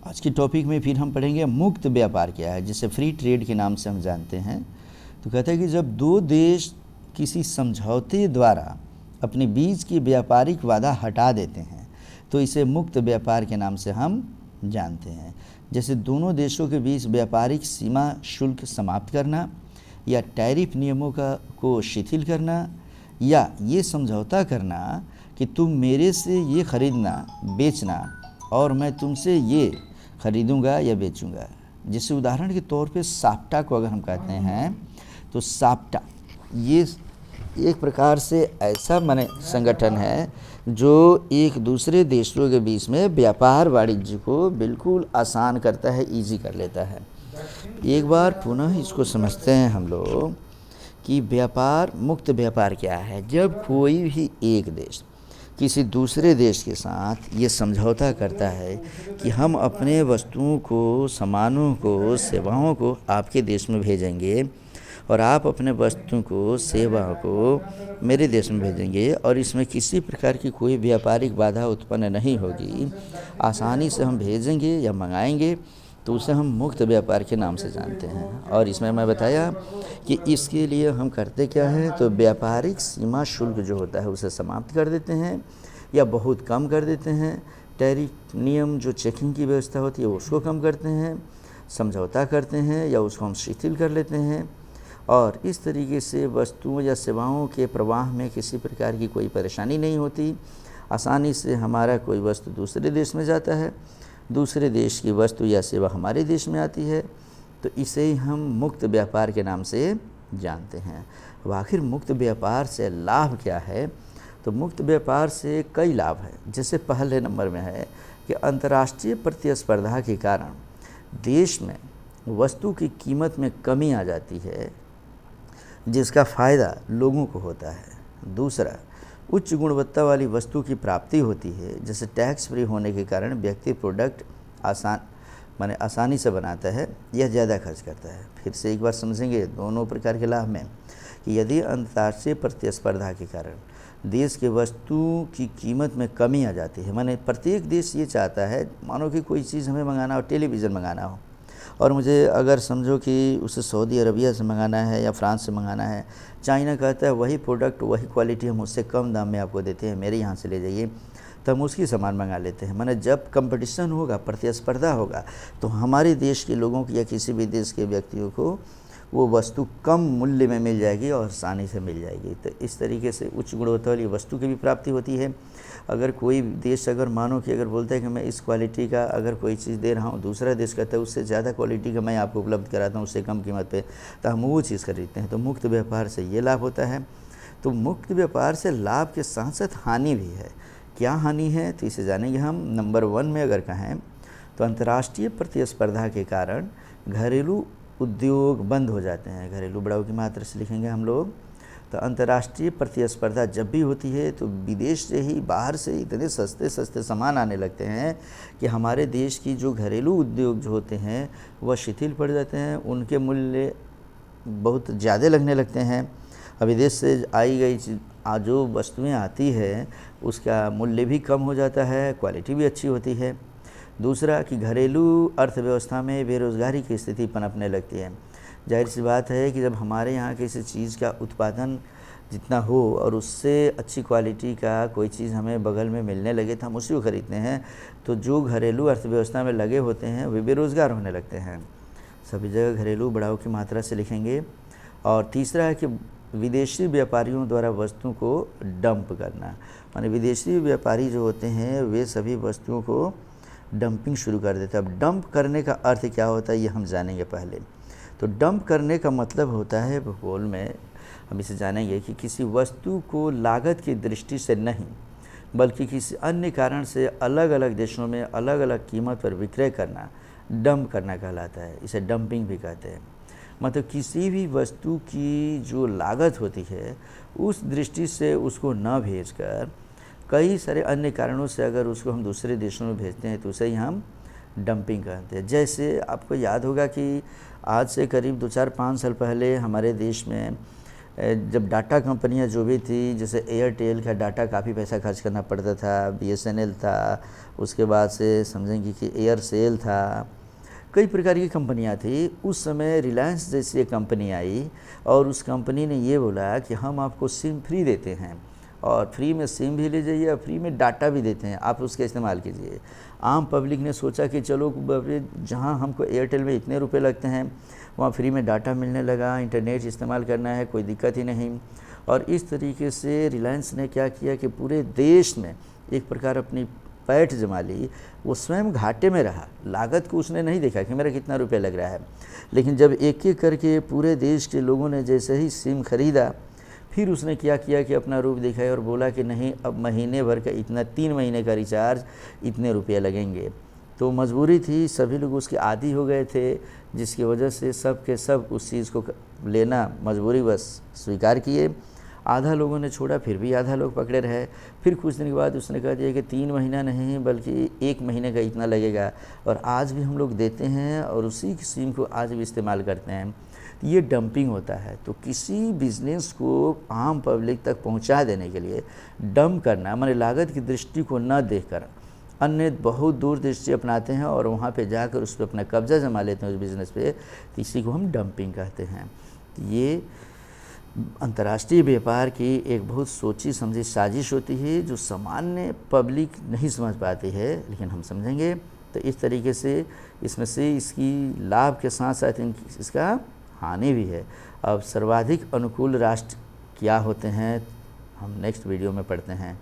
आज के टॉपिक में फिर हम पढ़ेंगे मुक्त व्यापार क्या है, जिसे फ्री ट्रेड के नाम से हम जानते हैं। तो कहते हैं कि जब दो देश किसी समझौते द्वारा अपने बीच की व्यापारिक बाधा हटा देते हैं तो इसे मुक्त व्यापार के नाम से हम जानते हैं। जैसे दोनों देशों के बीच व्यापारिक सीमा शुल्क समाप्त करना या टैरिफ नियमों को शिथिल करना या ये समझौता करना कि तुम मेरे से ये खरीदना बेचना और मैं तुमसे ये खरीदूंगा या बेचूंगा। जैसे उदाहरण के तौर पे साप्टा को अगर हम कहते हैं तो साप्टा ये एक प्रकार से ऐसा संगठन है जो एक दूसरे देशों के बीच में व्यापार वाणिज्य को बिल्कुल आसान करता है, ईजी कर लेता है। एक बार पुनः इसको समझते हैं हम लोग कि व्यापार मुक्त व्यापार क्या है। जब कोई भी एक देश किसी दूसरे देश के साथ ये समझौता करता है कि हम अपने वस्तुओं को, सामानों को, सेवाओं को आपके देश में भेजेंगे और आप अपने वस्तु को, सेवा को मेरे देश में भेजेंगे और इसमें किसी प्रकार की कोई व्यापारिक बाधा उत्पन्न नहीं होगी, आसानी से हम भेजेंगे या मंगाएंगे, तो उसे हम मुक्त व्यापार के नाम से जानते हैं। और इसमें मैं बताया कि इसके लिए हम करते क्या है, तो व्यापारिक सीमा शुल्क जो होता है उसे समाप्त कर देते हैं या बहुत कम कर देते हैं। टैरिफ नियम जो चेकिंग की व्यवस्था होती है उसको कम करते हैं, समझौता करते हैं या उसको हम शिथिल कर लेते हैं। और इस तरीके से वस्तुओं या सेवाओं के प्रवाह में किसी प्रकार की कोई परेशानी नहीं होती, आसानी से हमारा कोई वस्तु दूसरे देश में जाता है, दूसरे देश की वस्तु या सेवा हमारे देश में आती है, तो इसे ही हम मुक्त व्यापार के नाम से जानते हैं। अब आखिर मुक्त व्यापार से लाभ क्या है, तो मुक्त व्यापार से कई लाभ हैं। जैसे पहले नंबर में है कि अंतर्राष्ट्रीय प्रतिस्पर्धा के कारण देश में वस्तु की कीमत में कमी आ जाती है, जिसका फ़ायदा लोगों को होता है। दूसरा, उच्च गुणवत्ता वाली वस्तु की प्राप्ति होती है, जैसे टैक्स फ्री होने के कारण व्यक्ति प्रोडक्ट आसानी से बनाता है या ज़्यादा खर्च करता है। फिर से एक बार समझेंगे दोनों प्रकार के लाभ में कि यदि अंतर्राष्ट्रीय प्रतिस्पर्धा के कारण देश के वस्तु की कीमत में कमी आ जाती है, माने प्रत्येक देश ये चाहता है, मानो कि कोई चीज़ हमें मंगाना हो, टेलीविज़न मंगाना हो, और मुझे अगर समझो कि उसे सऊदी अरबिया से मंगाना है या फ्रांस से मंगाना है, चाइना कहता है वही प्रोडक्ट वही क्वालिटी हम उससे कम दाम में आपको देते हैं, मेरे यहाँ से ले जाइए, तो हम उसकी सामान मंगा लेते हैं। माने जब कंपटीशन होगा, प्रतिस्पर्धा होगा, तो हमारे देश के लोगों की या किसी भी देश के व्यक्तियों को वो वस्तु कम मूल्य में मिल जाएगी और आसानी से मिल जाएगी। तो इस तरीके से उच्च गुणवत्ता वाली वस्तु की भी प्राप्ति होती है। अगर कोई देश अगर मानो कि अगर बोलता है कि मैं इस क्वालिटी का अगर कोई चीज़ दे रहा हूँ, दूसरा देश कहता है उससे ज़्यादा क्वालिटी का मैं आपको उपलब्ध कराता हूँ उससे कम कीमत पे, तो हम वो चीज़ खरीदते हैं। तो मुक्त व्यापार से ये लाभ होता है। तो मुक्त व्यापार से लाभ के साथ साथ हानि भी है। क्या हानि है, तो इसे जानेंगे हम। नंबर 1 में अगर कहें तो अंतर्राष्ट्रीय प्रतिस्पर्धा के कारण घरेलू उद्योग बंद हो जाते हैं। घरेलू बढ़ाव की मात्रा से लिखेंगे हम लोग। तो अंतर्राष्ट्रीय प्रतिस्पर्धा जब भी होती है तो विदेश से ही, बाहर से इतने सस्ते सस्ते सामान आने लगते हैं कि हमारे देश की जो घरेलू उद्योग जो होते हैं वह शिथिल पड़ जाते हैं, उनके मूल्य बहुत ज़्यादा लगने लगते हैं। अब विदेश से आई गई जो वस्तुएं आती है उसका मूल्य भी कम हो जाता है, क्वालिटी भी अच्छी होती है। दूसरा कि घरेलू अर्थव्यवस्था में बेरोज़गारी की स्थिति पनपने लगती है। जाहिर सी बात है कि जब हमारे यहाँ किसी चीज़ का उत्पादन जितना हो और उससे अच्छी क्वालिटी का कोई चीज़ हमें बगल में मिलने लगे तो हम उसी को खरीदते हैं, तो जो घरेलू अर्थव्यवस्था में लगे होते हैं वे बेरोज़गार होने लगते हैं। सभी जगह घरेलू बढ़ाव की मात्रा से लिखेंगे। और तीसरा है कि विदेशी व्यापारियों द्वारा वस्तुओं को डंप करना, माने विदेशी व्यापारी जो होते हैं वे सभी वस्तुओं को डंपिंग शुरू कर देते हैं। अब डंप करने का अर्थ क्या होता है ये हम जानेंगे पहले। तो डंप करने का मतलब होता है, भूगोल में हम इसे जानेंगे कि किसी वस्तु को लागत की दृष्टि से नहीं बल्कि किसी अन्य कारण से अलग अलग देशों में अलग अलग कीमत पर विक्रय करना डंप करना कहलाता है। इसे डंपिंग भी कहते हैं। मतलब किसी भी वस्तु की जो लागत होती है उस दृष्टि से उसको न भेजकर कई सारे अन्य कारणों से अगर उसको हम दूसरे देशों में भेजते हैं तो उसे ही हम डंपिंग कहते हैं। जैसे आपको याद होगा कि आज से करीब 2-4-5 साल पहले हमारे देश में जब डाटा कंपनियां जो भी थी, जैसे एयरटेल का डाटा काफ़ी पैसा खर्च करना पड़ता था, बीएसएनएल था, उसके बाद से समझेंगे कि एयरसेल था, कई प्रकार की कंपनियां थी। उस समय रिलायंस जैसी एक कंपनी आई और उस कंपनी ने ये बोला कि हम आपको सिम फ्री देते हैं और फ्री में सिम भी ले जाइए और फ्री में डाटा भी देते हैं, आप उसका इस्तेमाल कीजिए। आम पब्लिक ने सोचा कि चलो जहां हमको एयरटेल में इतने रुपए लगते हैं वहाँ फ्री में डाटा मिलने लगा, इंटरनेट इस्तेमाल करना है, कोई दिक्कत ही नहीं। और इस तरीके से रिलायंस ने क्या किया कि पूरे देश में एक प्रकार अपनी पैठ जमा ली। वो स्वयं घाटे में रहा, लागत को उसने नहीं देखा कि मेरा कितना रुपया लग रहा है, लेकिन जब एक एक करके पूरे देश के लोगों ने जैसे ही सिम खरीदा, फिर उसने क्या किया कि अपना रूप दिखाया और बोला कि नहीं, अब महीने भर का इतना, 3 महीने का रिचार्ज इतने रुपये लगेंगे। तो मजबूरी थी, सभी लोग उसके आदी हो गए थे, जिसकी वजह से सब के सब उस चीज़ को लेना मजबूरी बस स्वीकार किए। आधा लोगों ने छोड़ा, फिर भी आधा लोग पकड़े रहे। फिर कुछ दिन के बाद उसने कह दिया कि 3 महीना नहीं बल्कि 1 महीने का इतना लगेगा, और आज भी हम लोग देते हैं और उसी सिम को आज भी इस्तेमाल करते हैं। ये डंपिंग होता है। तो किसी बिजनेस को आम पब्लिक तक पहुंचा देने के लिए डंप करना, माने लागत की दृष्टि को न देखकर अन्य बहुत दूर दृष्टि अपनाते हैं और वहाँ पे जाकर उस पर अपना कब्जा जमा लेते हैं उस बिज़नेस पे, तो इसी को हम डंपिंग कहते हैं। ये अंतर्राष्ट्रीय व्यापार की एक बहुत सोची समझी साजिश होती है जो सामान्य पब्लिक नहीं समझ पाती है, लेकिन हम समझेंगे तो इस तरीके से इसमें से इसकी लाभ के साथ साथ इसका हानि भी है। अब सर्वाधिक अनुकूल राष्ट्र क्या होते हैं हम नेक्स्ट वीडियो में पढ़ते हैं।